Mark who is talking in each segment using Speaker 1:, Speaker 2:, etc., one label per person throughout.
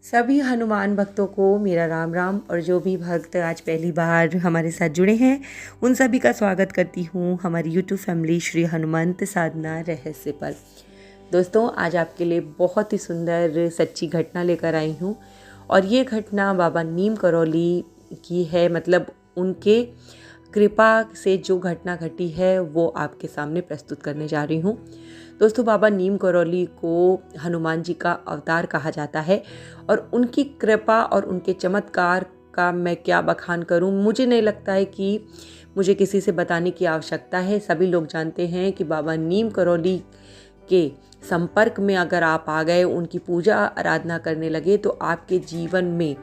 Speaker 1: सभी हनुमान भक्तों को मेरा राम राम। और जो भी भक्त आज पहली बार हमारे साथ जुड़े हैं उन सभी का स्वागत करती हूँ हमारी यूट्यूब फैमिली श्री हनुमंत साधना रहस्य पर। दोस्तों, आज आपके लिए बहुत ही सुंदर सच्ची घटना लेकर आई हूँ और ये घटना बाबा नीम करौली की है। मतलब उनके कृपा से जो घटना घटी है वो आपके सामने प्रस्तुत करने जा रही हूँ। दोस्तों, बाबा नीम करौली को हनुमान जी का अवतार कहा जाता है और उनकी कृपा और उनके चमत्कार का मैं क्या बखान करूं। मुझे नहीं लगता है कि मुझे किसी से बताने की आवश्यकता है। सभी लोग जानते हैं कि बाबा नीम करौली के संपर्क में अगर आप आ गए, उनकी पूजा आराधना करने लगे तो आपके जीवन में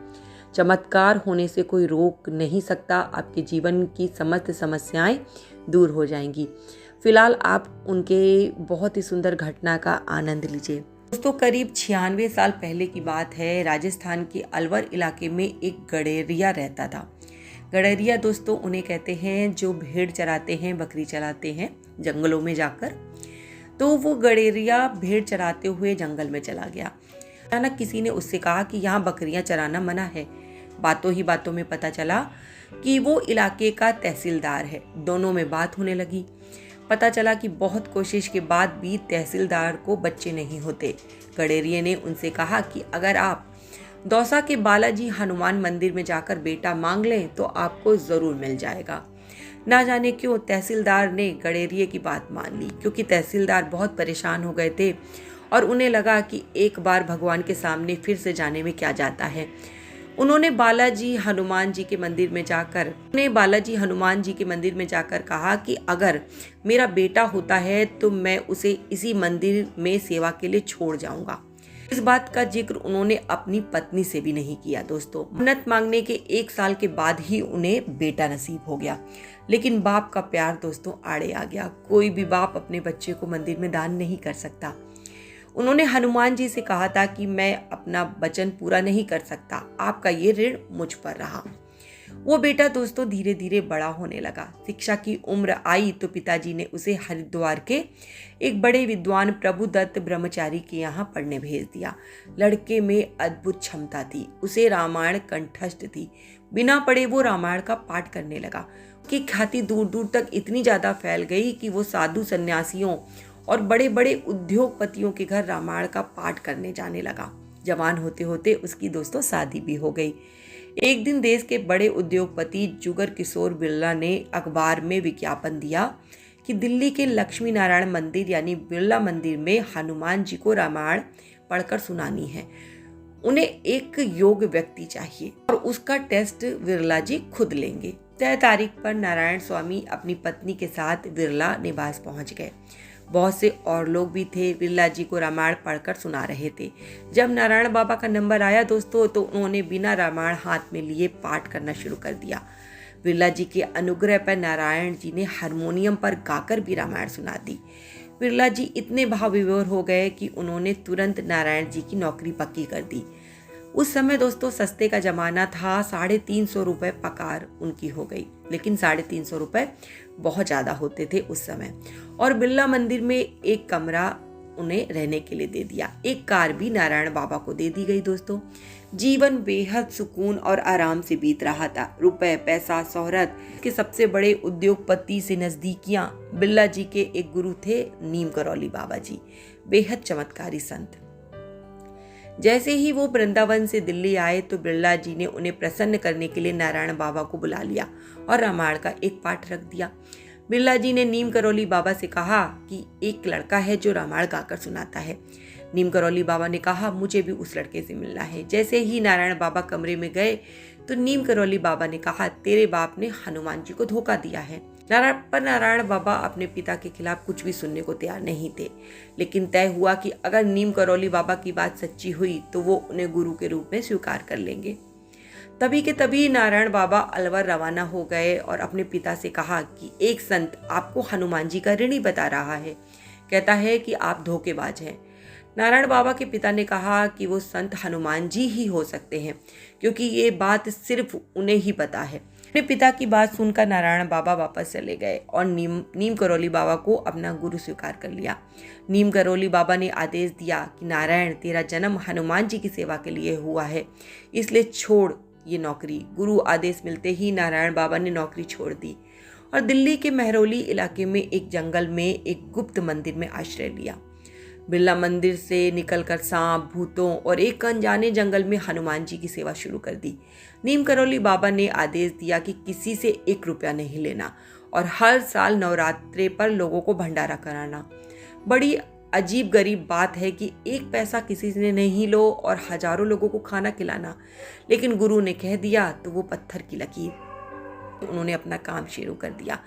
Speaker 1: चमत्कार होने से कोई रोक नहीं सकता। आपके जीवन की समस्त समस्याएं दूर हो जाएंगी। फिलहाल आप उनके बहुत ही सुंदर घटना का आनंद लीजिए। दोस्तों, करीब 96 साल पहले की बात है। राजस्थान के अलवर इलाके में एक गडेरिया रहता था। गडेरिया दोस्तों उन्हें कहते हैं जो भेड़ चराते हैं, बकरी चराते हैं जंगलों में जाकर। तो वो गडेरिया भेड़ चराते हुए जंगल में चला गया। अचानक किसी ने उससे कहा कि यहाँ बकरियां चराना मना है। बातों ही बातों में पता चला कि वो इलाके का तहसीलदार है। दोनों में बात होने लगी। पता चला कि बहुत कोशिश के बाद भी तहसीलदार को बच्चे नहीं होते। गडेरिये ने उनसे कहा कि अगर आप दौसा के बालाजी हनुमान मंदिर में जाकर बेटा मांग लें तो आपको ज़रूर मिल जाएगा। ना जाने क्यों तहसीलदार ने गडेरिये की बात मान ली, क्योंकि तहसीलदार बहुत परेशान हो गए थे और उन्हें लगा कि एक बार भगवान के सामने फिर से जाने में क्या जाता है। उन्होंने बालाजी हनुमान जी के मंदिर में जाकर कहा कि अगर मेरा बेटा होता है तो मैं उसे इसी मंदिर में सेवा के लिए छोड़ जाऊंगा। इस बात का जिक्र उन्होंने अपनी पत्नी से भी नहीं किया। दोस्तों, मन्नत मांगने के 1 साल के बाद ही उन्हें बेटा नसीब हो गया। लेकिन बाप का प्यार दोस्तों आड़े आ गया। कोई भी बाप अपने बच्चे को मंदिर में दान नहीं कर सकता। उन्होंने हनुमान जी से कहा था कि मैं अपना वचन पूरा नहीं कर सकता, आपका ये ऋण मुझ पर रहा। वो बेटा दोस्तों धीरे धीरे बड़ा होने लगा। शिक्षा की उम्र आई तो पिताजी ने उसे हरिद्वार के एक बड़े विद्वान प्रभुदत्त ब्रह्मचारी के यहाँ पढ़ने भेज दिया। लड़के में अद्भुत क्षमता थी। उसे रामायण कंठस्थ थी। बिना पढ़े वो रामायण का पाठ करने लगा। उसकी ख्याति दूर दूर तक इतनी ज्यादा फैल गई कि वो साधु सन्यासियों और बड़े बड़े उद्योगपतियों के घर रामायण का पाठ करने जाने लगा। जवान होते होते उसकी दोस्तों शादी भी हो गई। एक दिन देश के बड़े उद्योगपति जुगर किशोर बिरला ने अखबार में विज्ञापन दिया कि दिल्ली के लक्ष्मी नारायण मंदिर यानी बिरला मंदिर में हनुमान जी को रामायण पढ़कर सुनानी है। उन्हें एक योग्य व्यक्ति चाहिए और उसका टेस्ट बिरला जी खुद लेंगे। तय तारीख पर नारायण स्वामी अपनी पत्नी के साथ बिरला निवास पहुंच गए। बहुत से और लोग भी थे। बिरला जी को रामायण पढ़कर सुना रहे थे। जब नारायण बाबा का नंबर आया दोस्तों तो उन्होंने बिना रामायण हाथ में लिए पाठ करना शुरू कर दिया। बिरला जी के अनुग्रह पर नारायण जी ने हारमोनियम पर गाकर भी रामायण सुना दी। बिरला जी इतने भाव विभोर हो गए कि उन्होंने तुरंत नारायण जी की नौकरी पक्की कर दी। उस समय दोस्तों सस्ते का जमाना था। 350 रुपये पगार उनकी हो गई। लेकिन 350 रुपये बहुत ज़्यादा होते थे उस समय। और बिरला मंदिर में एक कमरा उन्हें रहने के लिए दे दिया। एक कार भी नारायण बाबा को दे दी गई। दोस्तों, जीवन बेहद सुकून और आराम से बीत रहा था। रुपए, पैसा, शोहरत के सबसे बड़े उद्योगपति से नजदीकियां बिरला जी के एक गुरु थे नीम करौली बाबा जी, बेहद चमत्कारी संत। जैसे ही वो वृंदावन से दिल्ली आए तो बिरला जी ने उन्हें प्रसन्न करने के लिए नारायण बाबा को बुला लिया और रामायण का एक पाठ रख दिया। बिरला जी ने नीम करौली बाबा से कहा कि एक लड़का है जो रामायण गाकर सुनाता है। नीम करौली बाबा ने कहा मुझे भी उस लड़के से मिलना है। जैसे ही नारायण बाबा कमरे में गए तो नीम करौली बाबा ने कहा तेरे बाप ने हनुमान जी को धोखा दिया है। नारायण बाबा अपने पिता के खिलाफ कुछ भी सुनने को तैयार नहीं थे। लेकिन तय हुआ कि अगर नीम करौली बाबा की बात सच्ची हुई तो वो उन्हें गुरु के रूप में स्वीकार कर लेंगे। तभी के तभी नारायण बाबा अलवर रवाना हो गए और अपने पिता से कहा कि एक संत आपको हनुमान जी का ऋणी बता रहा है, कहता है कि आप धोखेबाज हैं। नारायण बाबा के पिता ने कहा कि वो संत हनुमान जी ही हो सकते हैं, क्योंकि ये बात सिर्फ उन्हें ही पता है। अपने पिता की बात सुनकर नारायण बाबा वापस चले गए और नीम करौली बाबा को अपना गुरु स्वीकार कर लिया। नीम करौली बाबा ने आदेश दिया कि नारायण, तेरा जन्म हनुमान जी की सेवा के लिए हुआ है, इसलिए छोड़ ये नौकरी। गुरु आदेश मिलते ही नारायण बाबा ने नौकरी छोड़ दी और दिल्ली के महरौली इलाके में एक जंगल में एक गुप्त मंदिर में आश्रय लिया। बिरला मंदिर से निकलकर सांप, भूतों और एक अनजाने जंगल में हनुमान जी की सेवा शुरू कर दी। नीम करौली बाबा ने आदेश दिया कि किसी से 1 रुपया नहीं लेना और हर साल नवरात्रे पर लोगों को भंडारा कराना। बड़ी अजीब गरीब बात है कि 1 पैसा किसी से नहीं लो और हजारों लोगों को खाना खिलाना, लेकिन गुरु ने कह दिया तो वो पत्थर की लकीर। उन्होंने अपना काम शुरू कर दिया।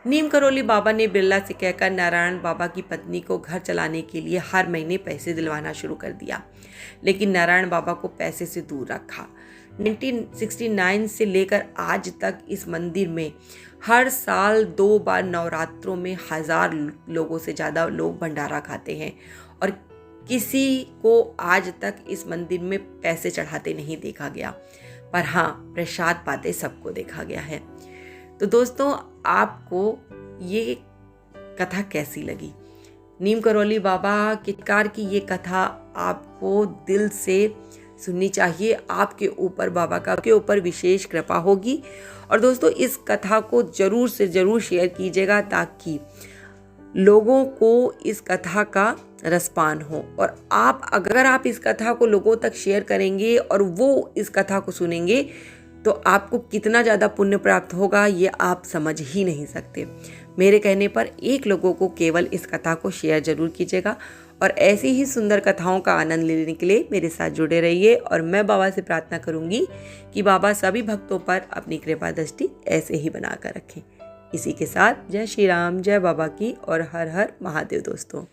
Speaker 1: नीम करौली बाबा ने बिरला से कहकर नारायण बाबा की पत्नी को घर चलाने के लिए हर महीने पैसे दिलवाना शुरू कर दिया, लेकिन नारायण बाबा को पैसे से दूर रखा। 1969 से लेकर आज तक इस मंदिर में हर साल 2 बार नवरात्रों में 1000 लोगों से ज़्यादा लोग भंडारा खाते हैं और किसी को आज तक इस मंदिर में पैसे चढ़ाते नहीं देखा गया, पर हाँ, प्रसाद पाते सबको देखा गया है। तो दोस्तों, आपको ये कथा कैसी लगी? नीम करौली बाबा किटकार की ये कथा आपको दिल से सुननी चाहिए। आपके ऊपर बाबा का के ऊपर विशेष कृपा होगी। और दोस्तों, इस कथा को जरूर से जरूर शेयर कीजिएगा ताकि लोगों को इस कथा का रसपान हो। और अगर आप इस कथा को लोगों तक शेयर करेंगे और वो इस कथा को सुनेंगे तो आपको कितना ज़्यादा पुण्य प्राप्त होगा ये आप समझ ही नहीं सकते। मेरे कहने पर 1 लोगों को केवल इस कथा को शेयर जरूर कीजिएगा और ऐसी ही सुंदर कथाओं का आनंद लेने के लिए मेरे साथ जुड़े रहिए। और मैं बाबा से प्रार्थना करूंगी कि बाबा सभी भक्तों पर अपनी कृपा दृष्टि ऐसे ही बनाकर रखें। इसी के साथ जय श्री राम, जय बाबा की और हर हर महादेव दोस्तों।